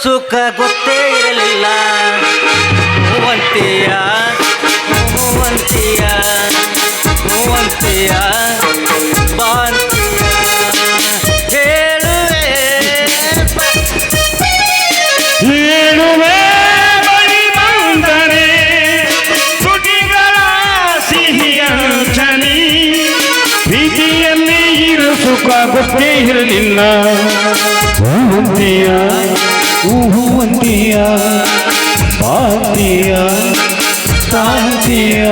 ಸುಖ ಗೊತ್ತೇ ಇರಲಿಲ್ಲ. ಹೂವಂತಿಯ ಹೂವಂತಿಯ ಹೂವಂತಿಯ ಬಾಂತಿಯ ಹೇಳುವೆ ಹೇಳುವೆ ಬಳಿ ಬಂದರೆ ತುಟಿಗಳ ಸಿಹಿಯಂಚನಿ ಪ್ರೀತಿಯಲ್ಲಿ ಇರು ಸುಖ ಗೊತ್ತೇ ಇರಲಿಲ್ಲ. ಹೂವಂತಿಯ ಹೂವಂತಿಯ ಬಾಂತಿಯ ಶಾಂತಿಯ.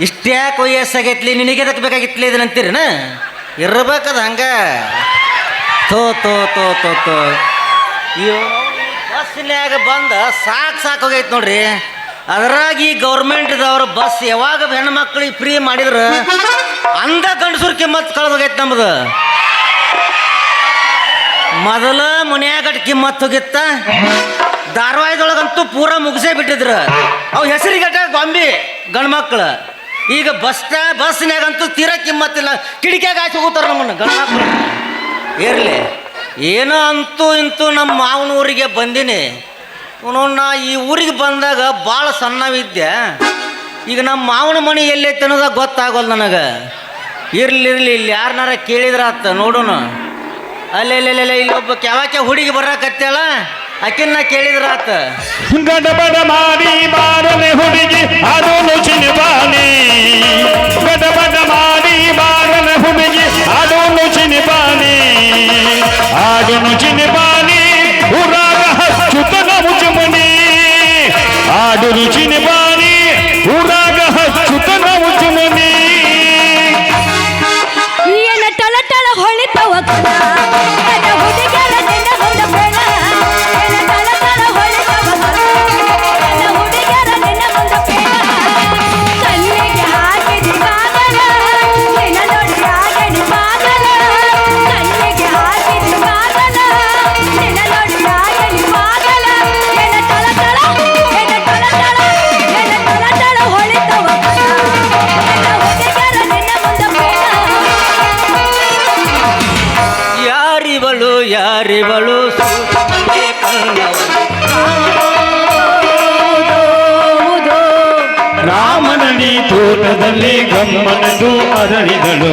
ಇಷ್ಟ್ಯಾಕೆ ವಯಸ್ಸಾಗೈತ್ಲಿ ನಿನಗೆ ಎದಕ್ಕೆ ಬೇಕಾಗಿತ್ಲಿ ಇದನ್ನಂತೀರಿನ ಇರ್ಬೇಕದ ಹಂಗ ತೋ ತೋ ತೋ ತೋ ತೋ ಬಸ್ನ್ಯಾಗ ಬಂದ ಸಾಕು ಹೋಗೈತೆ ನೋಡ್ರಿ. ಅದ್ರಾಗ ಈ ಗೌರ್ಮೆಂಟ್ದವ್ರ ಬಸ್ ಯಾವಾಗ ಹೆಣ್ಮಕ್ಳಿಗೆ ಫ್ರೀ ಮಾಡಿದ್ರು ಅಂದ ಗಂಡಸೂರ್ ಕಿಮ್ಮತ್ ಕಳೆದೋಗೈತೆ ನಮ್ದು. ಮೊದಲ ಮನ್ಯಾಗಟ್ ಕಿಮ್ಮತ್ ಹೋಗಿತ್ತ, ಧಾರವಾಡದೊಳಗಂತೂ ಪೂರ ಮುಗಿಸೇ ಬಿಟ್ಟಿದ್ರು. ಅವು ಹೆಸರಿಗಟ್ಟ ಗೊಂಬಿ ಗಂಡ್ಮಕ್ಳು. ಈಗ ಬಸ್ನ್ಯಾಗಂತೂ ತೀರಾ ಕಿಮ್ಮತ್ತಿಲ್ಲ, ಕಿಡಿಕ್ಯಾಗ ಆಚೆ ಹೋಗ್ತಾರೆ ನಮ್ಮನ್ನು ಗಂಡ್ಮಕ್ಳು. ಇರಲಿ ಏನೋ ಅಂತೂ ಇಂತೂ ನಮ್ಮ ಮಾವನ ಊರಿಗೆ ಬಂದೀನಿ. ನಾ ಈ ಊರಿಗೆ ಬಂದಾಗ ಭಾಳ ಸಣ್ಣವಿದ್ದೆ. ಈಗ ನಮ್ಮ ಮಾವನ ಮನೆ ಎಲ್ಲೈತೆ ಅನ್ನೋದಾಗ ಗೊತ್ತಾಗೋಲ್ಲ ನನಗೆ. ಇರ್ಲಿ ಇಲ್ಲಿ ಯಾರನ್ನಾರ ಕೇಳಿದ್ರ ಆತ ನೋಡೋಣ. ಅಲ್ಲೆಲ್ಲೆಲ್ಲ ಇಲ್ಲೊಬ್ಬ ಯಾವಾಕೆ ಹುಡುಗಿ ಬರಾಕತ್ತೇಳ ಆಕಿನ್ನ ಕೇಳಿದ್ರ ಆತ. ಗಡಬಡ ಮಾಡಿ ಬಾರನೆ ಹುಡುಗಿ ಅದೊಂದು ಚಿನಿಬಾನಿ. ಗಡಬಡ ಮಾಡಿ ಬಾರನೆ ಹುಡುಗಿ ಅದೊಂದು ಚಿನಿಬಾನಿ. ಆಡೊಂದು ಚಿನಿಬಾನಿ ಊರಾಗ ಹಚ್ಚುತನ ಮುಚ್ಚಮನಿ. ಆಡೊಂದು ಚಿನಿಬಾನಿ ಊರಾಗ ಹಚ್ಚುತನ ಮುಚ್ಚಮನಿ. ಏನ ಟಳ ಟಳ ಹೊಳಿತಾವ ಹುಡುಗರ ನಿನ್ನ ಮುಂದ ಬೇಡ. ಏನ ಟಳ ಟಳ ಹೊಳಿತಾವ ಹುಡುಗರ ನಿನ್ನ ಮುಂದ ಬೇಡ. ಕಣ್ಣಿಗೆ ಹಾಕಿದಿ ಕಾಗಲ ನಿನ್ನ ನೋಡಿ ಆಗಡಿ ಪಾಗಲ. ಕಣ್ಣಿಗೆ ಹಾಕಿದಿ ಕಾಗಲ ನಿನ್ನ ನೋಡಿ ಆಗಡಿ ಪಾಗಲ. ಏನ ಟಳ ಟಳ ಏನ ಟಳ ಟಳ ಏನ ಟಳ ಟಳ ಹೊಳಿತಾವ ಹುಡುಗರ ನಿನ್ನ ಮುಂದ ಬೇಡ. ಯಾರಿವಳು ರಾಮನಡಿ ತೋಟದಲ್ಲಿ ಗಮ್ಮನದು ಅರಳಿದಳು.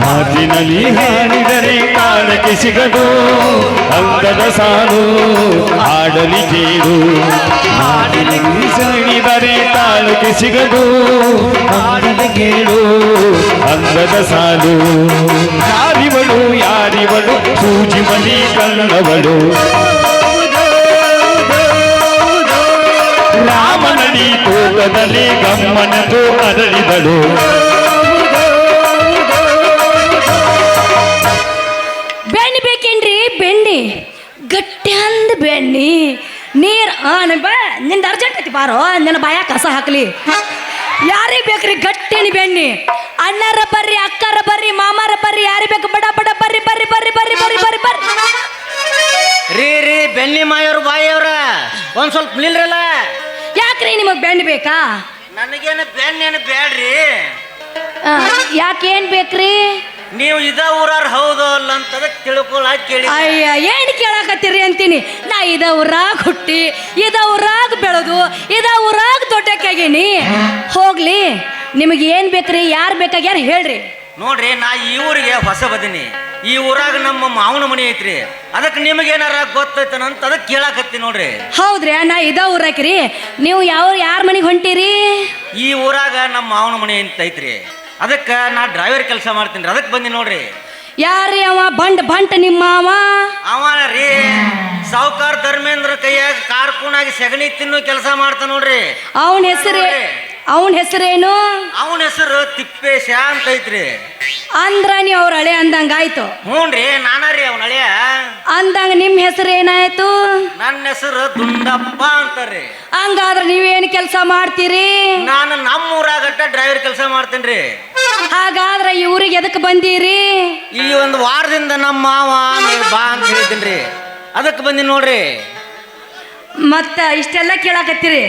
ಮಾತಿನಲ್ಲಿ ಹಾಡಿದರೆ ಕಾಲಕ್ಕೆ ಸಿಗದು ಅಂದದ ಸಾಲು ಹಾಡಲಿ ಕೇಳು. ಹಾಡಲಿ ಸಣಿದರೆ ತಾಳಕ್ಕೆ ಸಿಗದು ಹಾಡಲಿ ಕೇಳು ಅಂದದ ಸಾಲು. ಯಾರಿವಳು ಸೂಜಿ ಮನಿ ಕಣ್ಣವಳು. ರಾಮನಡಿ ತೋಟದಲ್ಲಿ ಗಮ್ಮನದು ಅರಳಿದಳು. ಬೆಣ್ಣೆ ಬೇಕೇನ್ರಿ? ಬೆಣ್ಣೆ ಗಟ್ಟಿ ಅಂದ ಬೆಣ್ಣೆ ನೀರು ನಿಂದ ಅರ್ಜೆಂಟ್ ಐತಿ ಬಾರೋ. ನನ್ನ ಬಾಯ ಕಸ ಹಾಕ್ಲಿ. ಯಾರಿಗೆ ಬೇಕ್ರಿ ಗಟ್ಟಿನ ಬೆಣ್ಣೆ? ಅಣ್ಣರ ಬರ್ರಿ, ಅಕ್ಕರ ಬರ್ರಿ, ಮಾಮಾರ ಬರ್ರಿ, ಯಾರಿಗೆ ಬೇಕು ಬಡ ಬಡ ಬರ್ರಿ ಬರ್ರಿ ಬರ್ರಿ ಬರ್ರಿ ಬರ್ರಿ ಬರ್ರಿ ಬರ್ರಿ. ರೀ ಬೆಣ್ಣಿ ಮಾಯವ್ರ ಬಾಯವ್ರ ಒಂದ್ ಸ್ವಲ್ಪ ನಿಲ್ರಲ್ಲ. ಯಾಕ್ರಿ ನಿಮಗ್ ಬೆಣ್ಣೆ ಬೇಕಾ? ನನಗೇನು ಬೆಣ್ಣೇನು ಬ್ಯಾಡ್ರಿ. ಯಾಕೇನ್ ಬೇಕ್ರಿ? ನೀವು ಇದ ಊರಾರ ಹೌದು ಅಲ್ಲ ಅಂತ ತಿಳ್ಕೊಳಕ್ ಕೇಳಿ. ಅಯ್ಯ ಏನ್ ಕೇಳಾಕತ್ತೀರಿ ಅಂತೀನಿ. ನಾ ಇದ ಊರಾಗ ಹುಟ್ಟಿ ಇದ ಊರಾಗ ಬೆಳೆದು ಇದ ಊರಾಗ ದೊಡ್ಡಕ್ಕಾಗೀನಿ. ಹೋಗ್ಲಿ ನಿಮಗೆ ಏನ್ ಬೇಕ್ರಿ? ಯಾರು ಬೇಕಾಗ್ಯಾರ ಹೇಳ್ರಿ. ನೋಡ್ರಿ ನಾ ಈ ಊರಿಗೆ ಹೊಸ ಬದೀನಿ. ಈ ಊರಾಗ ನಮ್ಮ ಮಾವನ ಮನೆ ಐತ್ರಿ. ಅದಕ್ಕೆ ನಿಮಗೇನಾರ ಗೊತ್ತೈತನಂತ ಅದಕ್ಕೆ ಕೇಳಾಕತ್ತಿ ನೋಡ್ರಿ. ಹೌದ್ರಿ ನಾ ಇದ ಊರಾಕ್ರಿ. ನೀವು ಯಾರ ಮನೆಗೆ ಹೊಂಟಿರಿ? ಈ ಊರಾಗ ನಮ್ಮ ಮಾವನ ಮನೆ ಅಂತ ಐತ್ರಿ. ಅದಕ್ಕೆ ನಾ ಡ್ರೈವರ್ ಕೆಲಸ ಮಾಡ್ತೀನಿ. ಅದಕ್ಕೆ ಬಂದಿ ನೋಡ್ರಿ. ಯಾರಿ ಅವ? ಬಂಟ ನಿಮ್ಮ ಅವ ರೀ ಸಾವುಕಾರ ಧರ್ಮೇಂದ್ರ ಕೈಯಾಗ ಕಾರ್ಕೂನಾಗಿ ಸೆಗಣಿ ತಿನ್ನು ಕೆಲಸ ಮಾಡ್ತಾ ನೋಡ್ರಿ. ಅವನ ಹೆಸರೇನು? ಅವನ ಹೆಸರು ತಿಪ್ಪೇಶ ಅಂತ ಐತ್ರಿ. ಅಂದ್ರ ನೀವು ಅವ್ರ ಹಳೆ ಅಂದಂಗ ಆಯ್ತು. ಹ್ಞೂನ್ರಿ ನಾನಾರಿ ಅವನ ಹಳೆಯ. ಅಂದಂಗ ನಿಮ್ ಹೆಸರು ಏನಾಯ್ತು? ನನ್ನ ಹೆಸರು ದುಂಡಪ್ಪ ಅಂತಾರ್ರಿ. ಹಂಗಾದ್ರೆ ನೀವೇನು ಕೆಲಸ ಮಾಡ್ತೀರಿ? ನಾನು ನಮ್ಮ ಊರಾಗಟ್ಟ ಡ್ರೈವರ್ ಕೆಲಸ ಮಾಡ್ತೇನ್ರಿ. ಹಾಗಾದ್ರೆ ಈ ಊರಿಗೆ ಎದಕ್ಕೆ ಬಂದೀರಿ? ಈ ಒಂದು ವಾರದಿಂದ ನಮ್ಮ ಮಾವ ಬಾ ಅಂತ ಹೇಳಿದ್ದೀನ್ರಿ. ಅದಕ್ಕೆ ಬಂದಿ ನೋಡ್ರಿ. ಮತ್ತ ಇಷ್ಟೆಲ್ಲ ಕೇಳಾಕತ್ತೀರಿ,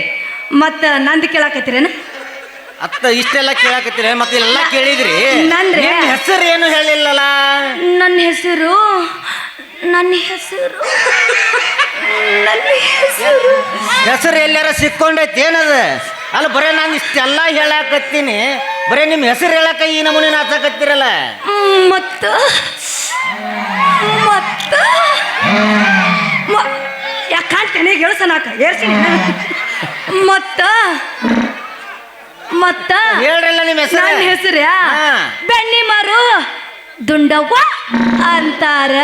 ಮತ್ತ ನಂದು ಕೇಳಾಕತ್ತೀರೇನ? ಅತ್ತ ಇಷ್ಟೆಲ್ಲ ಕೇಳಾಕತ್ತೀರಿ ಮತ್ತೆ ಎಲ್ಲ ಕೇಳಿದ್ರಿ. ನಂದ್ರೆ? ನಿಮ್ ಹೆಸರು ಏನು ಹೇಳಿಲ್ಲಲ್ಲ? ನನ್ನ ಹೆಸರು ನನ್ನ ಹೆಸರು ನನ್ನ ಹೆಸರು ಹೆಸರು ಎಲ್ಲಾರ ಸಿಕ್ಕೊಂಡೈತಿ ಏನದ? ಅಲ್ಲ ಬರೇ ನಾನು ಇಷ್ಟೆಲ್ಲ ಹೇಳಾಕತ್ತೀನಿ, ಬರೇ ನಿಮ್ಮ ಹೆಸರು ಹೇಳಾಕ ಈ ನಮೂನಿ ನಾಚಾಕತ್ತೀರಲ್ಲ. ಮತ್ತ ಮತ್ತ ಯಾಕಂತೇನೆ ಗೆಳಸನಾಕ ಏರ್ಸಿನಿ ಮತ್ತ ಮತ್ತ ಹೇಳ್ರಲ್ಲ ನಿಮ್ಮ ಹೆಸರು. ನನ್ನ ಹೆಸರು ಬೆಣ್ಣಿ ಮಾರು ದುಂಡವ್ವ ಅಂತಾರ.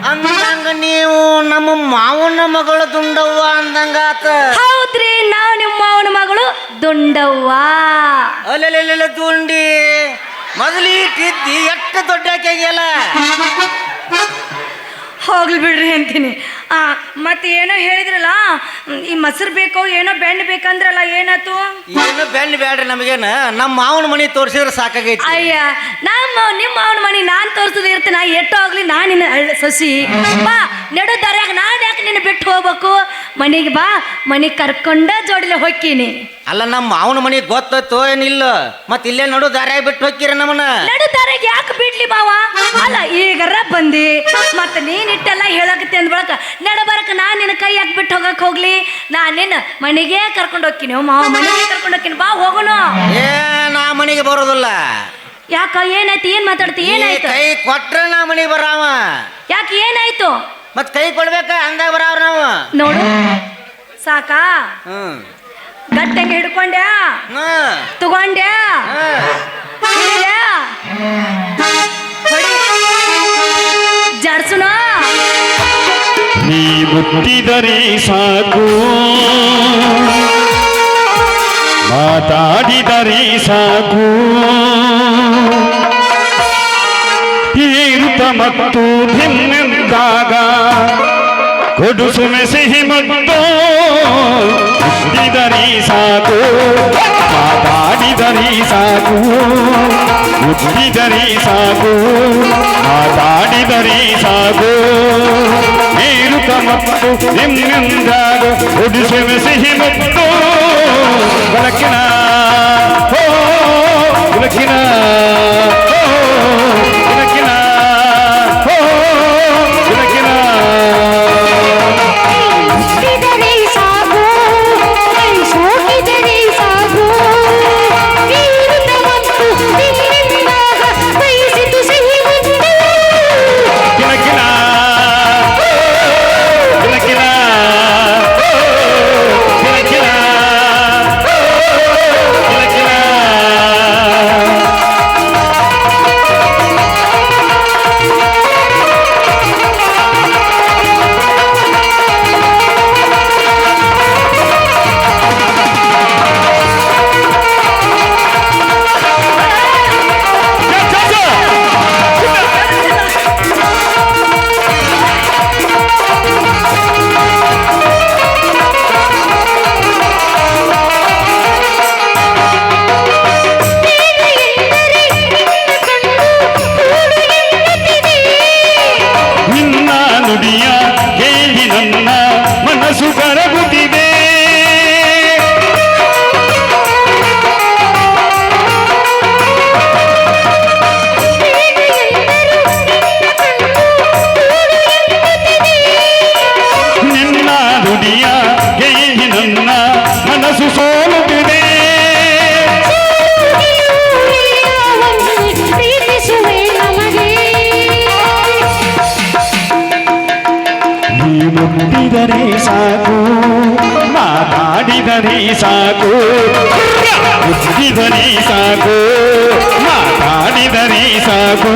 ಅಂದಂಗ ನೀವು ನಮ್ಮ ಮಾವನ ಮಗಳು ದುಂಡವ್ವ ಅಂದಂಗಾತ. ಹೌದ್ರಿ, ನಾವು ನಿಮ್ಮ ಮಾವನ ಮಗಳು ದುಂಡವ್ವ. ಅಲ್ಲೆಲ್ಲ ದುಂಡಿ ಮೊದಲಿಟ್ಟಿದ್ದಿ ಎಷ್ಟು ದೊಡ್ಡ ಆಕೆಗೆಲ್ಲ. ಹೋಗ್ಲಿ ಬಿಡ್ರಿ ಅಂತೀನಿ. ಮತ್ತೆ ಏನೋ ಹೇಳಿದ್ರಲ್ಲ, ಈ ಮೊಸರು ಬೇಕೋ ಏನೋ ಬೆಣ್ಣೆ ಬೇಕಂದ್ರಲ್ಲ, ಏನಾಯ್ತು? ಏನು ಬೆಣ್ಣೆ ಬೇಡ್ರಿ ನಮಗೇನ, ನಮ್ಮ ಮಾವನ ಮನೆ ತೋರಿಸಿದ್ರೆ ಸಾಕಾಗೈತಿ. ಅಯ್ಯ ನಿಮ್ಮ ಮಾವನ ಮನೆ ನಾನು ತೋರಿಸೋದು ಇರ್ತೀನಿ. ಎಷ್ಟೋ ಆಗ್ಲಿ ನಾನು ನಿನ್ನ ಸೊಸಿ ಬಾ ನೆಡು ದಾರ್ಯಾಗ ನಾನು ಯಾಕೆ ನಿನ್ನ ಬಿಟ್ಟು ಹೋಗ್ಬೇಕು? ಮನೆಗೆ ಬಾ, ಮನೆಗೆ ಕರ್ಕೊಂಡ ಜೋಡಿಲೆ ಹೊಕ್ಕೀನಿ. ಅಲ್ಲ ನಮ್ಮ ಮಾವನ ಮನೆ ಗೊತ್ತೋ ಏನಿಲ್ಲ, ಮತ್ತೆ ಇಲ್ಲೇ ನಡು ದಾರ್ಯಾಗ ಬಿಟ್ಟು ಹೋಗ್ತೀರ ನಮ್ಮನ್ನ? ನಡು ದಾರ್ಯಾಗ ಯಾಕೆ ಬಿಡ್ಲಿ ಬಾವ? ಅಲ್ಲ ಈಗರ ಬಂದಿ ಮತ್ತೆ ನೀನಿಟ್ಟೆಲ್ಲ ಹೇಳಕತ್ತೆ ಅಂದ್ ಬಳಕ ನಡ ಬರಕ ನಾನು ನಿನ್ನ ಕೈ ಯಾಕೆ ಬಿಟ್ಟು ಹೋಗಕ್ ಹೋಗ್ಲಿ? ನಾನು ನಿನ್ನ ಮನೆಗೆ ಕರ್ಕೊಂಡು ಹೋಗ್ತೀನಿ, ಮಾವ ಮನೆಗೆ ಕರ್ಕೊಂಡು ಹೋಗ್ತೀನಿ, ಬಾ ಹೋಗೋಣ. ನಾ ಮನೆಗೆ ಬರೋದಿಲ್ಲ. ಯಾಕ ಏನಾಯ್ತು? ಏನ್ ಮಾತಾಡ್ತಿ? ಏನಾಯ್ತು? ಕೈ ಕೊಟ್ರೆ ನಾ ಮನೆಗೆ ಬರಾವ. ಯಾಕೆ ಏನಾಯ್ತು? ಮತ್ ಕೈ ಕೊಡ್ಬೇಕ ಹಂಗ ಬರಾವ್ರ ನಾವು. ನೋಡು ಸಾಕಾ? ಗಟ್ಟಂಗೆ ಹಿಡ್ಕೊಂಡ್ಯಾ? ತಗೊಂಡ್ಯಾ? ಜಾಡ್ಸುನ ನೀ ಮುಟ್ಟಿದರೆ ಸಾಕು, ಮಾತಾಡಿದರೆ ಸಾಕು, ಏರುತ್ತ ಮತ್ತು ಭಿನ್ನೆಂದಾಗ ಕೊಡುಸುಮೆ ಸಿಹಿ ಮತ್ತು ಮುಟ್ಟಿದರೆ ಸಾಕು, ಮಾತಾಡಿದರೆ ಸಾಕು, ಮುಟ್ಟಿದರೆ ಸಾಕು, ಮಾತಾಡಿದರೆ ಸಾಕು, ಏರುತ್ತ ಮತ್ತು ನಿಮ್ಮಿಂದಾಗ ಕೊಡುಸುಮೆ ಸಿಹಿ ಮತ್ತು ಬೆಳಕಿನ ಬೆಳಕಿನ ಬೆಳಕಿನ ಬೆಳಕಿನ ಮುಟ್ಟಿದರೆ ಸಾಕು, ಮಾತಾಡಿದರೆ ಸಾಕು, ಮುಟ್ಟಿದರೆ ಸಾಕು, ಮಾತಾಡಿದರೆ ಸಾಕು,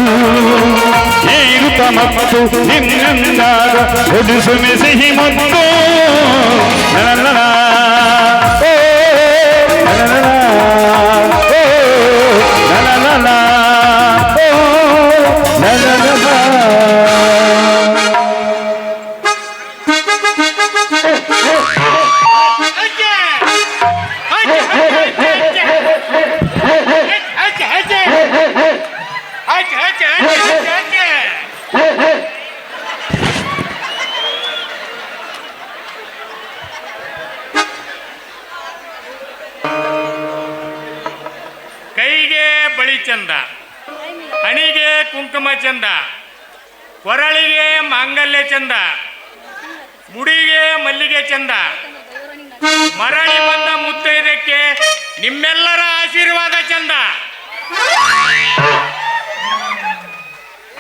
ಏರುತ್ತ ಮತ್ತು ನಿನ್ನಿಂದಾಗ ಒಡಿಸುಮೆ ಸಿಹಿ ಮತ್ತು ನಲನಲ ಓ ನಲನಲ ಓ ನಲನಲ ಓ ನಲನಲ. ಬಳಿ ಚಂದ, ಹಣಿಗೆ ಕುಂಕುಮ ಚಂದ, ಕೊರಳಿಗೆ ಮಾಂಗಲ್ಯ ಚಂದ, ಮುಡಿಗೆ ಮಲ್ಲಿಗೆ ಚಂದ, ಮರಳಿ ಬಂದ ಮುತ್ತೈದಕ್ಕೆ ನಿಮ್ಮೆಲ್ಲರ ಆಶೀರ್ವಾದ ಚಂದ.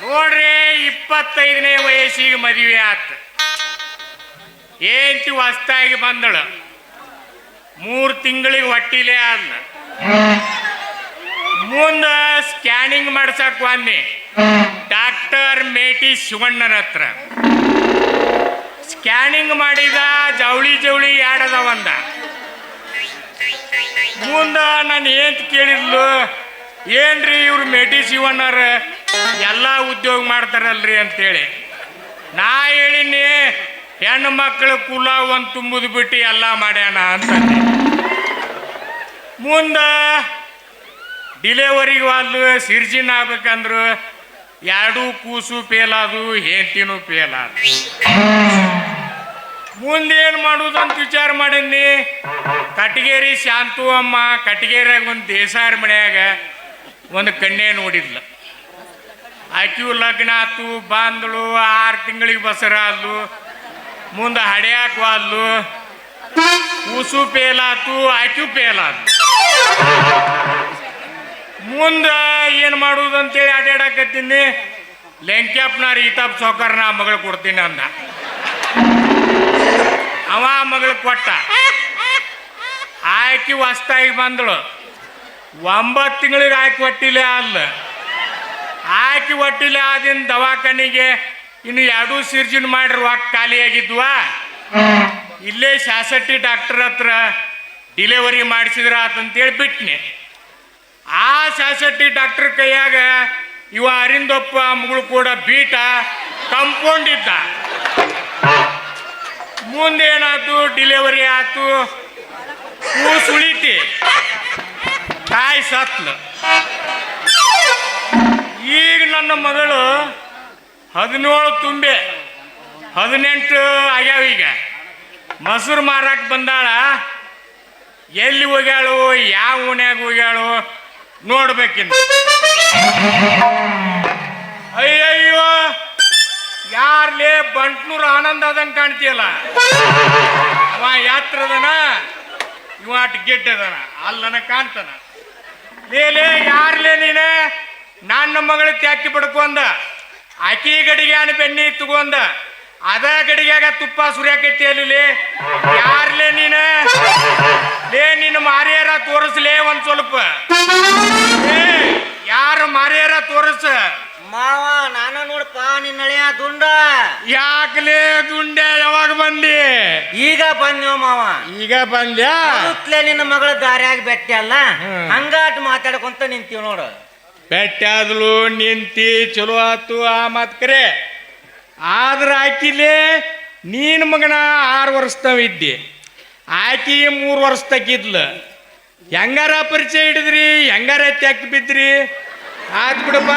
ನೋಡ್ರಿ 25ನೇ ವಯಸ್ಸಿಗೆ ಮದುವೆ ಆತ, ಏಂತಿ ಹೊಸ್ತಾಗಿ ಬಂದಳು, 3 ತಿಂಗಳಿಗೆ ಹೊಟ್ಟಿಲೆ ಆದ್ಲ. ಮುಂದ ಸ್ಕ್ಯಾನಿಂಗ್ ಮಾಡ್ಸಕ್ ಬಂದೆ ಡಾಕ್ಟರ್ ಮೇಟಿ ಶಿವಣ್ಣನ ಹತ್ರ. ಸ್ಕ್ಯಾನಿಂಗ್ ಮಾಡಿದ, ಜವಳಿ ಜವಳಿ ಆಡದವಂದ. ಮುಂದ ನಾನು ಏನ್ ಕೇಳಿದ್ಲು, ಏನ್ರಿ ಇವ್ರು ಮೇಟಿ ಶಿವಣ್ಣರ ಎಲ್ಲ ಉದ್ಯೋಗ ಮಾಡ್ತಾರಲ್ರಿ ಅಂತೇಳಿ. ನಾ ಹೇಳಿನಿ, ಹೆಣ್ಣು ಮಕ್ಕಳು ಕುಲ ಒಂದು ತುಂಬುದು ಬಿಟ್ಟು ಎಲ್ಲ ಮಾಡ್ಯಾನ ಅಂತಂದೆ. ಮುಂದ ಡಿಲೆವರಿಗೆ ವಾದ್ಲು, ಸಿರ್ಜಿನ್ ಆಗ್ಬೇಕಂದ್ರು 2 ಕೂಸು ಫೇಲಾದು, ಹೆಂಡತಿನೂ ಫೇಲಾದು. ಮುಂದೇನು ಮಾಡುದಂತ ವಿಚಾರ ಮಾಡೀನಿ. ಕಟಗೇರಿ ಶಾಂತು ಅಮ್ಮ ಕಟಗೇರಿಯಾಗ ಒಂದು ದೇಸಾರ ಮನ್ಯಾಗ ಒಂದು ಕನ್ಯೆ ನೋಡಿದ್ಲ. ಆಕಿಯು ಲಗ್ನ ಆತು, ಬಂದಳು, 6 ತಿಂಗಳಿಗೆ ಬಸರ ಆದ್ಲು. ಮುಂದೆ ಹಡ್ಯಾಕ್ವಾದ್ಲು, ಕೂಸು ಫೇಲಾತು, ಆಕಿಯು ಫೇಲಾದ್ಲು. ಮುಂದೆ ಏನು ಮಾಡುದಂತೇಳಿ ಅಡ್ಯಾಡಕತ್ತೀನಿ. ಲೆಂಕ್ಯಾಪ್ನಾರ ಈತಾಪ್ ಸೌಕರ್ ನಾ ಮಗಳು ಕೊಡ್ತೀನಿ ಅಂದ. ಅವ ಮಗಳು ಕೊಟ್ಟ. ಆಕಿ ಹೊಸ್ತಾಗಿ ಬಂದಳು, 9 ತಿಂಗಳಿಗೆ ಆಕಿ ಹೊಟ್ಟಿಲೆ ಆದ್ಲ. ಆಕಿ ಹೊಟ್ಟಿಲೆ ಆದಿನ ದವಾಖಾನಿಗೆ ಇನ್ನು 2 ಸಿರ್ಜಿನ್ ಮಾಡ್ರಿ ವಾಕ್ ಖಾಲಿಯಾಗಿದ್ವಾ. ಇಲ್ಲೇ ಶಾಸಟ್ಟಿ ಡಾಕ್ಟರ್ ಹತ್ರ ಡಿಲೆವರಿ ಮಾಡಿಸಿದ್ರ ಆತಂತೇಳಿ ಬಿಟ್ನಿ. ಆ ಶಾಸಟ್ಟಿ ಡಾಕ್ಟರ್ ಕೈಯಾಗ ಇವ ಅರಿಂದಪ್ಪ ಮಗಳು ಕೂಡ ಬೀಟ ಕಂಪೌಂಡ್ ಇದ್ದ. ಮುಂದೇನಾಯ್ತು, ಡಿಲೆವರಿ ಆಯ್ತು, ಕೂಸು ಉಳಿತಿ, ತಾಯಿ ಸತ್ಲು. ಈಗ ನನ್ನ ಮಗಳು 17 ತುಂಬೆ 18 ಆಗ್ಯಾವ. ಈಗ ಮೊಸರು ಮಾರಕ್ಕೆ ಬಂದಾಳ. ಎಲ್ಲಿ ಹೋಗ್ಯಾಳು, ಯಾವ ಓಣ್ಯಾಗ ಹೋಗ್ಯಾಳು ನೋಡ್ಬೇಕಿನ್ನು. ಅಯ್ಯಯ್ಯೋ, ಯಾರ್ಲೇ ಬಂಟ್ನೂರು ಆನಂದ ಅದಂಗೆ ಕಾಣ್ತೀಯಲ್ಲ. ಅವ ಯಾತ್ರದನ, ಇವ ಅಟ್ ಗೆಡ್ಡದನ, ಅಲ್ಲನ ಕಾಣ್ತಾನ. ಲೇಲೇ ಯಾರ್ಲೇ ನೀನೆ, ನನ್ನ ಮಗಳು ತ್ಯಾಕಿ ಬಡ್ಕೊಂಡ, ಆಕಿ ಗಡಿಗೆ ಬೆಣ್ಣಿ ತಗೊಂಡ, ಅದ ಗಡಿಗ್ಯಾಗ ತುಪ್ಪ ಸುರಿಯಾಕೈತಿ ಅಲ್ಲಿ. ಯಾರ್ಲೇ ನೀನ? ಲೇ ನಿನ್ನ ಮಾರಿಯಾರ ತೋರಿಸ್ಲೇ ಒಂದ್ ಸ್ವಲ್ಪ. ಯಾರು ಮಾರಿಯಾರ ತೋರಿಸ. ಮಾವ ನಾನ ನೋಡಪ್ಪ ನಿನ್ನಳೆಯ ದುಂಡ. ಯಾಕಲೇ ದುಂಡೆ, ಯಾವಾಗ ಬಂದಿ? ಈಗ ಬಂದ್ಯೋ ಮಾವ. ಈಗ ಬಂದ್ಯಾ? ನಿನ್ನ ಮಗಳ ದಾರ್ಯಾಗ ಬೆಟ್ಟಿ ಅಲ್ಲ, ಹಂಗಾಟ್ ಮಾತಾಡ್ಕೊಂತ ನಿಂತೀವ್ ನೋಡು. ಬೆಟ್ಟಾದ್ಲು, ನಿಂತಿ, ಚಲೋ ಆತು ಆ ಮಾತ್ ಕರೆ. ಆದ್ರ ಆಕಿಲೇ ನೀನ್ ಮಗನ 6 ವರ್ಷದವ ಇದ್ದಿ, ಆಕಿ 3 ವರ್ಷ ತಗಿದ್ಲು. ಹೆಂಗಾರ ಪರಿಚಯ ಹಿಡಿದ್ರಿ, ಹೆಂಗಾರ ತ್ಯಾಕ್ ಬಿದ್ರಿ. ಆತ್ ಬಿಡಪ್ಪ,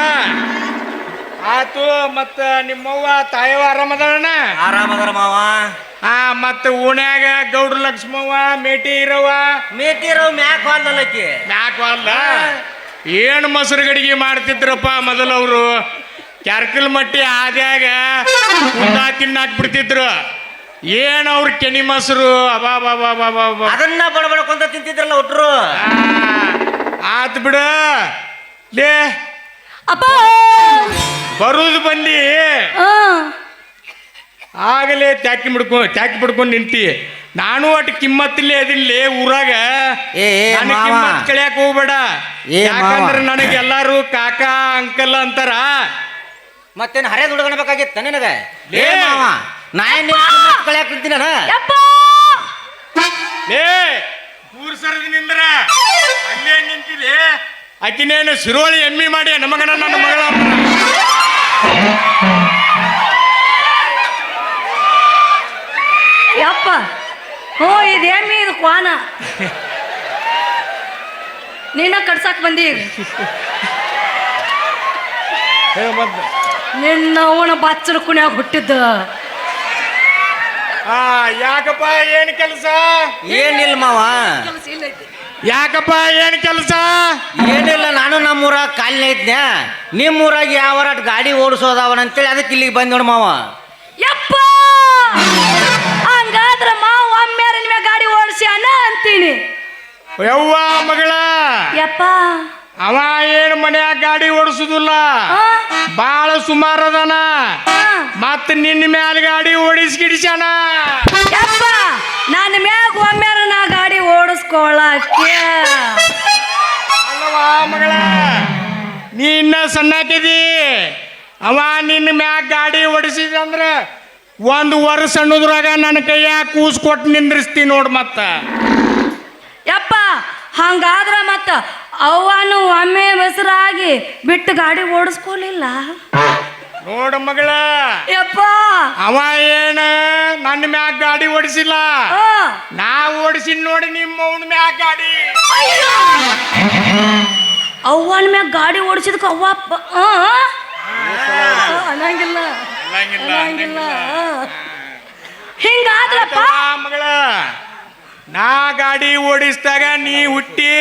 ಆತು. ಮತ್ತ ನಿಮ್ಮವ್ವ ತಾಯವ ಆರಾಮದಳಣ್ಣ? ಆರಾಮದಾರ ಮಾವ. ಮತ್ತ ಓಣ್ಯಾಗ ಗೌಡ್ರ ಲಕ್ಷ್ಮವ್ವ ಮೇಟಿ ಇರವ? ಮೇಟಿ ಇರವ ಮ್ಯಾಕ್ ಹೊಲ್ದಲ್ಲಕ್ಕಿ. ಮ್ಯಾಕ್ ಹೊಲ್ದ? ಏನು ಮೊಸರು ಗಡಿಗೆ ಮಾಡ್ತಿದ್ರಪ್ಪ ಮೊದಲವ್ರು. ಕ್ಯಾರ್ಕಲ್ ಮಟ್ಟಿ ಆದ್ಯಾಗ ಉಂಡಾ ತಿನ್ನಾಕ್ ಬಿಡ್ತಿದ್ರು. ಏನ್ ಅವ್ರ ಕೆನಿ ಮೊಸರು, ಅಬಾ ಬಾಬಾ ಬಾಬಾ. ಅದನ್ನ ಬಡಬಡ್ಕೊಂತ ತಿಂತಿದ್ರಲ್ಲ ಒಟ್ರು. ಆತ್ ಬಿಡ ಲೇ, ಅಪ್ಪ ಬರುದು ಬಂದಿ ಆಗಲೇ ತ್ಯಾಕಿ ಬಿಡ್ಕೊಂಡು ನಿಂತಿ. ನಾನು ಒಟ್ಟು ಕಿಮ್ಮತ್ತಿಲ್ಲೇ ಅದಿಲ್ಲೇ ಊರಾಗ. ಕಿಮ್ಮತ್ ಕಳಿಯಾಕ ಹೋಗ್ಬೇಡ, ಯಾಕಂದ್ರೆ ನನಗೆ ಎಲ್ಲಾರು ಕಾಕಾ ಅಂಕಲ್ ಅಂತಾರ. ಮತ್ತೇನು ಹರಿಯ ದುಡ್ಕೊಳ್ಬೇಕಾಗಿತ್ತ ನಿನಗ? ಏ ಮಾವ, ನಾ ಕಳಿಯಾಕ ನಿಂತೀನ. ಲೇ ಊರ್ ಸರದಿ ನಿಂದ್ರ ಅಲ್ಲೇ ನಿಂತಿದೆ. ಆಕಿನೇನು ಸಿರೋಳಿ ಎಮ್ಮಿ ಮಾಡಿ ನಮಗನ ನನ್ನ ಮಗಳ ಯಪ್ಪ. ಹೋ, ಇದೇಮಿ ಇದು ಕ್ವಾನ. ನಿನ್ನ ಕಡ್ಸಾಕ್ ಬಂದಿ. ನಿನ್ನ ಅವನ ಬಾಚಲ ಕುಣ್ಯಾಗ ಹುಟ್ಟಿದ್ದ. ಯಾಕಪ್ಪ, ಏನ್ ಕೆಲಸ? ಏನಿಲ್ಲ ಮಾವ, ಯಾಕಪ್ಪ ಏನ್ ಕೆಲಸ? ಏನಿಲ್ಲ, ನಾನು ನಮ್ಮೂರಾಗ ಕಾಲಿನ ಇದ್ನ್ಯಾ, ನಿಮ್ಮೂರಾಗ ಯಾವ ಗಾಡಿ ಓಡಿಸೋದವನ ಅಂತೇಳಿ ಅದಕ್ಕೆ ಇಲ್ಲಿಗೆ ಬಂದ್ ನೋಡು ಮಾವ. ಯಪ್ಪ ಹಂಗಾದ್ರ ಮಾವ ಒಮ್ಮೆರ ನಿಮಗೆ ಗಾಡಿ ಓಡಿಸ್ಯಾನ ಅಂತೀನಿ. ಯವ್ವ ಮಗಳ, ಯಪ್ಪ ಅವ ಏನ್ ಮನ್ಯಾಗ ಗಾಡಿ ಓಡಿಸುದಿಲ್ಲ, ಬಾಳ ಸುಮಾರದನ. ಮತ್ ನಿನ್ನ ಮ್ಯಾಲ ಗಾಡಿ ಓಡಿಸ್ಕಿಡಿಸ್ಯಾನ. ಯಪ್ಪ ನನ್ನ ಮ್ಯಾಗ ಒಮ್ಮೆರ ನಾ ಗಾಡಿ ಓಡಿಸ್ಕೊಳಕ್ಕೆ. ಅಲ್ಲವಾ ಮಗಳ, ನೀ ಇನ್ನ ಸಣ್ಣಾಕಿದಿ. ಅವ ನಿನ್ನ ಮ್ಯಾಗ ಗಾಡಿ ಓಡಿಸಿದ ಅಂದ್ರ 1 ವರ್ಷ ಅನ್ನೋದ್ರಾಗ ನನ್ನ ಕೈಯಾಗ ಕೂಸ್ ಕೊಟ್ಟು ನಿಂದ್ರಿಸ್ತಿ ನೋಡ್. ಮತ್ತ ಯಪ್ಪ ಹಂಗಾದ್ರ ಮತ್ತ ಅವನು ಒಮ್ಮೆ ಬಸರಾಗಿ ಬಿಟ್ಟು ಗಾಡಿ ಓಡಿಸ್ಕೊಲಿಲ್ಲ ನೋಡ ಮಗಳ, ಯಪ್ಪ. ಅವ ಏನ ನನ್ನ ಮ್ಯಾಗ ಗಾಡಿ ಓಡಿಸಿಲ್ಲ, ನಾ ಓಡಿಸಿನ ನೋಡಿ ನಿಮ್ಮ ಅವನ ಮ್ಯಾಗ ಗಾಡಿ. ಅವ್ವನ ಮ್ಯಾಗ ಗಾಡಿ ಓಡಿಸಿದಕ್ಕೆ ಅವ್ವ ಅನ್ನಂಗಿಲ್ಲ ಅನ್ನಂಗಿಲ್ಲ. ಹಿಂಗಾದ್ರಪ್ಪ ಮಗಳ, ನಾ ಗಾಡಿ ಓಡಿಸಿದಾಗ ನೀ ಹುಟ್ಟಿ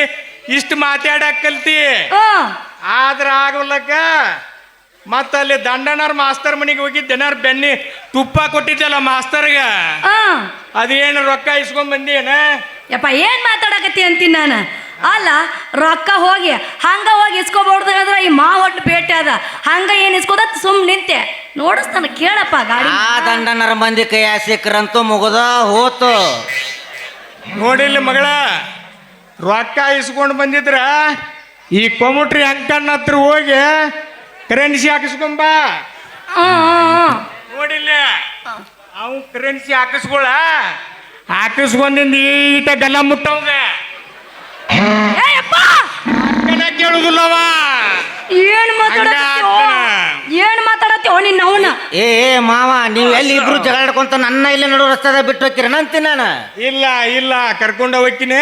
ಇಷ್ಟು ಮಾತಾಡಕ್ ಕಲ್ತಿ. ಆದ್ರ ಆಗಲಕ್ಕ ಮತ್ತ ಅಲ್ಲಿ ದಂಡನರ್ ಮಾಸ್ತರ್ ಮನಿಗೆ ಹೋಗಿದ್ದೇನಾರ ಬೆನ್ನಿ ತುಪ್ಪ ಕೊಟ್ಟಿದ್ದಲ್ಲ ಮಾಸ್ತರ್ಗ, ಅದೇನು ರೊಕ್ಕ ಇಸ್ಕೊಂಡ್ ಬಂದೇನ? ಯಪ್ಪ ಏನ್ ಮಾತಾಡಕತ್ತಿ ಅಂತೀನಿ ನಾನು. ಅಲ್ಲ ರೊಕ್ಕ ಹೋಗಿ ಹಂಗ ಹೋಗಿ ಇಸ್ಕೋಬಾರ್ದು ಹೇಳಿದ್ರೆ ಈ ಒಟ್ಟು ಭೇಟಿ ಅದ, ಹಂಗ ಏನ್ ಇಸ್ಕೋದ ಸುಮ್ ನಿಂತೆ ನೋಡಿಸ್ತಾನ. ಕೇಳಪ್ಪ ಗಾಡಿ ಆ ದಂಡನರ ಮಂದಿ ಕೈಯ ಸಿಕ್ಕರಂತೂ ಮುಗದ ಹೋತು. ನೋಡಿಲ್ಲ ಮಗಳ, ರೊಕ್ಕ ಇಸ್ಕೊಂಡು ಬಂದಿದ್ರ ಈ ಕೊಮುಟ್ರಿ ಅಂಕಣ್ಣ ಹತ್ರ ಹೋಗಿ ಕರೆನ್ಸಿ ಹಾಕಿಸ್ಕೊಂಬ. ನೋಡಿಲ್ಲ, ಅವ್ ಕರೆನ್ಸಿ ಹಾಕಿಸ್ಕೊಂಡಿಂದ ಈಟ ಗಲ್ಲ ಮುಟ್ಟವಂಗ ಕೇಳುದಿಲ್ಲವ. ಏನ್ ಮಾತಾಡತ್ತೀವ ನಿನ್ನ ಅವನ? ಏ ಮಾವ, ನೀವ್ ಎಲ್ಲಿ ಇಬ್ರು ಜಗಳಾಡ್ಕೊಂತ ನನ್ನ ಇಲ್ಲಿ ನಡು ರಸ್ತೆದ ಬಿಟ್ಟು ಹೋಗ್ತೀರ ಅಂತೀನಿ ನಾನು. ಇಲ್ಲ ಇಲ್ಲ, ಕರ್ಕೊಂಡ ಹೋಗ್ತೀನಿ.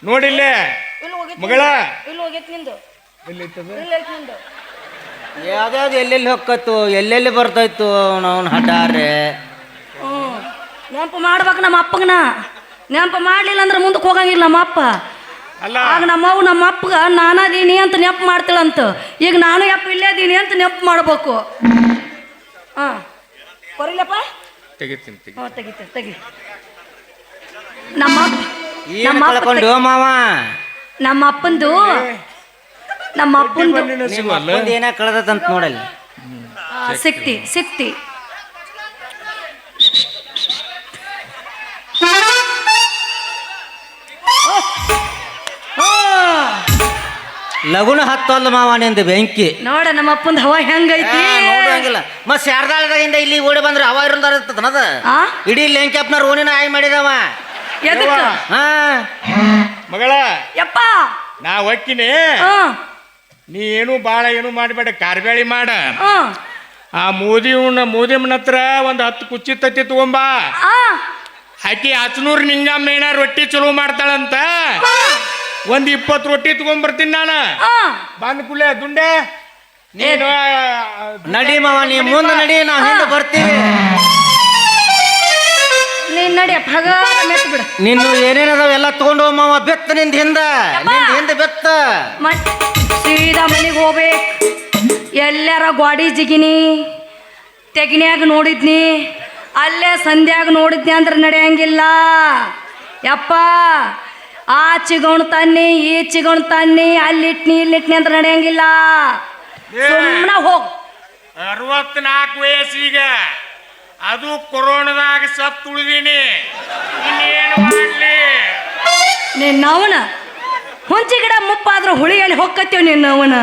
ನೋಡಿಲ್ಲ ಮಗಳ, ಯಾವ್ದಾವ್ದು ಎಲ್ಲೆಲ್ಲಿ ಹೊಕ್ಕತ್ತು ಎಲ್ಲೆಲ್ಲಿ ಬರ್ತಾಯ್ತು ನಾವು ಹಠಾರೆ. ನೆನಪು ಮಾಡ್ಬೇಕು ನಮ್ಮ ಅಪ್ಪಗನ. ನೆನಪು ಮಾಡ್ಲಿಲ್ಲ ಅಂದ್ರೆ ಮುಂದಕ್ಕೆ ಹೋಗಂಗಿಲ್ಲ ನಮ್ಮ ಅಪ್ಪ. ಅಲ್ಲ ಆಗ ನಮ್ಮವ್ವ ನಮ್ಮ ಅಪ್ಪಗ ನಾನದೀನಿ ಅಂತ ನೆನಪು ಮಾಡ್ತಾಳಂತ. ಈಗ ನಾನು ಯಪ್ಪ ಇಲ್ಲೇ ಅದೀನಿ ಅಂತ ನೆನಪು ಮಾಡ್ಬೇಕು. ಕೊರಿಲ್ಲಪ್ಪ, ತೆಗಿತೀನಿ ತೆಗಿ. ನಮ್ಮ ಕಳ್ಕೊಂಡು ಮಾವ, ನಮ್ಮ ಅಪ್ಪಂದು ಏನ ಕಳೆದಂತ ನೋಡಲ್ಲ. ಸಿಕ್ತಿ ಲಗುನ ಹತ್ತಲ್ಲ ಮಾವ ನಿಂದ ಬೆಂಕಿ. ನೋಡ ನಮ್ಮ ಅಪ್ಪಂದ ಹವಾ ಹೆಂಗೈತಿ ನೋಡಂಗಿಲ್ಲ. ಮತ್ ಶಾರದಾಳದಾಗಿಂದ ಇಲ್ಲಿ ಓಡಿ ಬಂದ್ರೆ ಹವಾ ಇರೋದ ಇಡೀ ಲೆಂಕ್ಯಾಪ್ನ ರೋಣಿನ ಆಯ್ ಮಾಡಿದವ. ಮಗಳ, ಯಪ್ಪ ನಾ ಹೊಕ್ಕಿನಿ, ನೀ ಏನು ಬಾಳ ಏನು ಮಾಡಬೇಡ, ಕಾರ್ಬ್ಯಾಳಿ ಮಾಡ. ಆ ಮೋದಿಮನ ಹತ್ರ ಒಂದ್ 10 ಕುಚ್ಚಿ ತತ್ತಿ ತಗೊಂಬ. ಆಕಿ 500 ನಿಂಗಮ್ಮೇನ ರೊಟ್ಟಿ ಚಲೋ ಮಾಡ್ತಾಳಂತ. ಒಂದ್ 20 ರೊಟ್ಟಿ ತಗೊಂಡ್ಬರ್ತೀನಿ ನಾನು. ಬಂದ್ ಕುಲೆ ದುಂಡೆ ನೀನು ನಡಿ ಮಾವ, ನೀ ಮುಂದೆ ನಡಿ, ನಾವ್ ಹಿಂದೆ ಬರ್ತೀವಿ. ನೀನ್ ನಡಿಯಪ್ಪ, ಮೆತ್ ಬಿಡ. ನಿನ್ನ ಏನೇನದಾವ ಎಲ್ಲ ತಗೊಂಡು ಮಾವ, ಬೆತ್ತ ನಿಂದ ಹಿಂದೆ ಬೆತ್ತ. ಸೀದಾ ಮನೆಗೆ ಹೋಗ್ಬೇಕು. ಎಲ್ಲಾರ ಗಾಡಿ ಜಿಗಿನಿ ತೆಗಿನ್ಯಾಗ ನೋಡಿದ್ನಿ, ಅಲ್ಲೇ ಸಂಧ್ಯಾಗ ನೋಡಿದ್ನಿ ಅಂದ್ರೆ ನಡೆಯಂಗಿಲ್ಲ ಯಪ್ಪ. ಆ ಚಿಗೋಣ ತನ್ನಿ, ಈ ಚಿಗೋಣ ತನ್ನಿ, ಅಲ್ಲಿಟ್ನಿ ಇಲ್ಲಿಟ್ನಿ ಅಂತ ನಡೆಯಂಗಿಲ್ಲ. ಸುಮ್ಮನೆ ಹೋಗ್. 64 ವಯಸ್ಸೀಗ, ಅದು ಕೊರೋನಾದಾಗ ಸತ್ತು ಉಳಿದೀನಿ. ಇನ್ನೇನು ಮಾಡ್ಲಿ? ನಿನ್ನವನ ಹುಂಚಿ ಗಿಡ ಮುಪ್ಪಾದ್ರ ಹುಳಿಯಲ್ಲಿ ಹೊಕ್ಕತ್ತೀವ್ ನಿನ್ನವನ.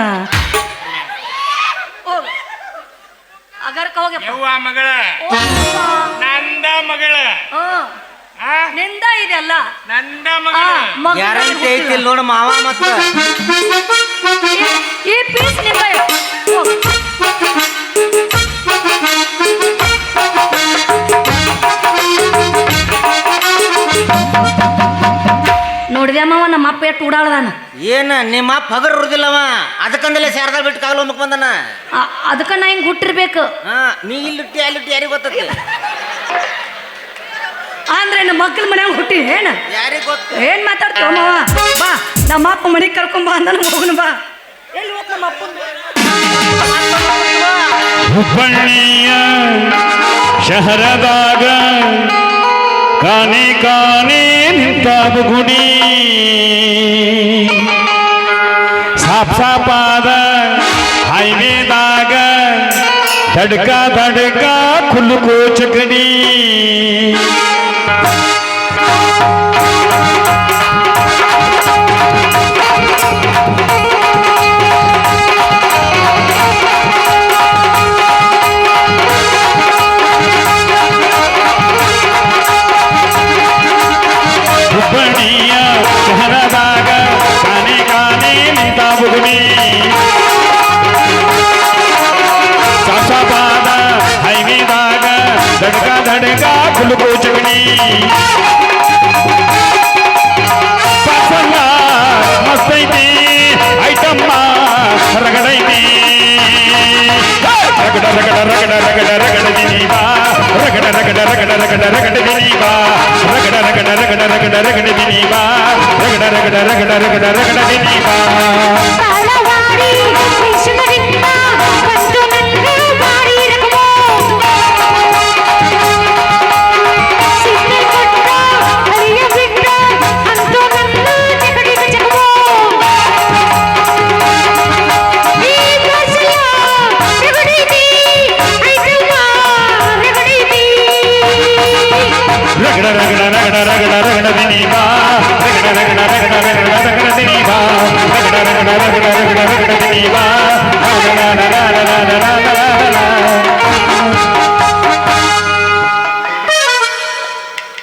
ಅಗರ್ಕ ಹೋಗಿ ಯವ್ವ ಮಗಳ, ನಂದ ಮಗಳ, ನಿಂದ ಇದೆಲ್ಲ ನಂದ ಮಗಳ. ಗ್ಯಾರಂಟಿ ಐತಿಲ್ ನೋಡು ಮಾವ. ಮತ್ತ ಈ ಪೀಸ್ ನಿಂದ ನೋಡಿದೆ ಮಾವ, ನಮ್ಮ ಅಪ್ಪ ಎಷ್ಟು ಉಡಾಳದಾನ. ಏನ ನಿಮ್ಮ ಅಪ್ಪ ಹಗರ್ ಇರುದಿಲ್ಲವ, ಅದಕ್ಕಂದಲೇ ಶಾರದಾ ಬಿಟ್ಟು ಕಾಲು ಹೋಗ್ಬೇಕು ಬಂದನ. ಅದಕ್ಕ ನಾ ಹಿಂಗ್ ಹುಟ್ಟಿರ್ಬೇಕು. ನೀ ಇಲ್ಲಿಟ್ಟಿ ಅಲ್ಲಿಟ್ಟಿ ಯಾರಿಗೆ ಗೊತ್ತೈತಿ? ಅಂದ್ರೆ ನಮ್ಮ ಮಕ್ಕಳ ಮನ್ಯಾಗ ಹುಟ್ಟಿ ಏನ ಯಾರಿಗೆ ಗೊತ್ತ? ಏನ್ ಮಾತಾಡ್ತಾವ ಮಾವ? ಅಪ್ಪ ಮನೆಗೆ ಕರ್ಕೊಂಬ ಅಂದ ಹೋಗುನು ಬಾ ಎಲ್ಲಿ ಹೋಗ್ ನಮ್ಮ ಅಪ್ಪ ಹುಬ್ಬಳ್ಳಿಯ ಶಹರದಾಗ ಕಾನೆ ಕಾನೆ ನಿಂತ ಗುಡಿ ಸಾಪ್ ಸಾಪಾದ ಹೈವೇದಾಗ धड़का धड़का खुल को चकड़ी ಹುಬ್ಬಳ್ಳಿಯ ಶಹರದಾಗ ಕಾನೆ ಕಾನೆ ನಿಂತ ಬುಗುಡಿ ಸಾಪಾದ ಹೈವೇದಾಗ धड़का धड़का खुल को चकड़ी ಪಸಂಗ ಮಸ್ತೈತಿ ಐಟಮ್ಮ ರಗಡೈತಿ ರಗಡ ರಗಡ ರಗಡ ರಗಡ ರಗಡ ದಿನೀಬಾ ರಗಡ ರಗಡ ರಗಡ ರಗಡ ರಗಡ ದಿನೀಬಾ ರಗಡ ರಗಡ ರಗಡ ರಗಡ ರಗಡ ದಿನೀಬಾ ರಗಡ ರಗಡ ರಗಡ ರಗಡ ರಗಡ ದಿನೀಬಾ ಕಾಲವಾಡಿ ವಿಶ್ವದಿಂದ ಬಂದು ನನ್ನ ಬಾರಿ ರಕಮೋ ಸಿಗ್ನಲ್ ಕೊಟ್ಟ ಹರಿಯ ಬಿಟ್ಟ ಅಂತೂ ನನ್ನ ಜಗಡಿ ಜಗಮೋ ಈ ಭಾಷೆಯ ರಗಡಿದಿ ಐಟಮ್ಮ ರಗಡಿದಿ ರಗಡ ರಗಡ ರಗಡ ರಗಡ ರಗಡ ದಿನೀಬಾ ರಗಡ ರಗಡ ರಗಡ ರಗಡ ರಗಡ ದಿನೀಬಾ ರಗಡ ರಗಡ ರಗಡ ರಗಡ ರಗಡ ದಿನೀಬಾ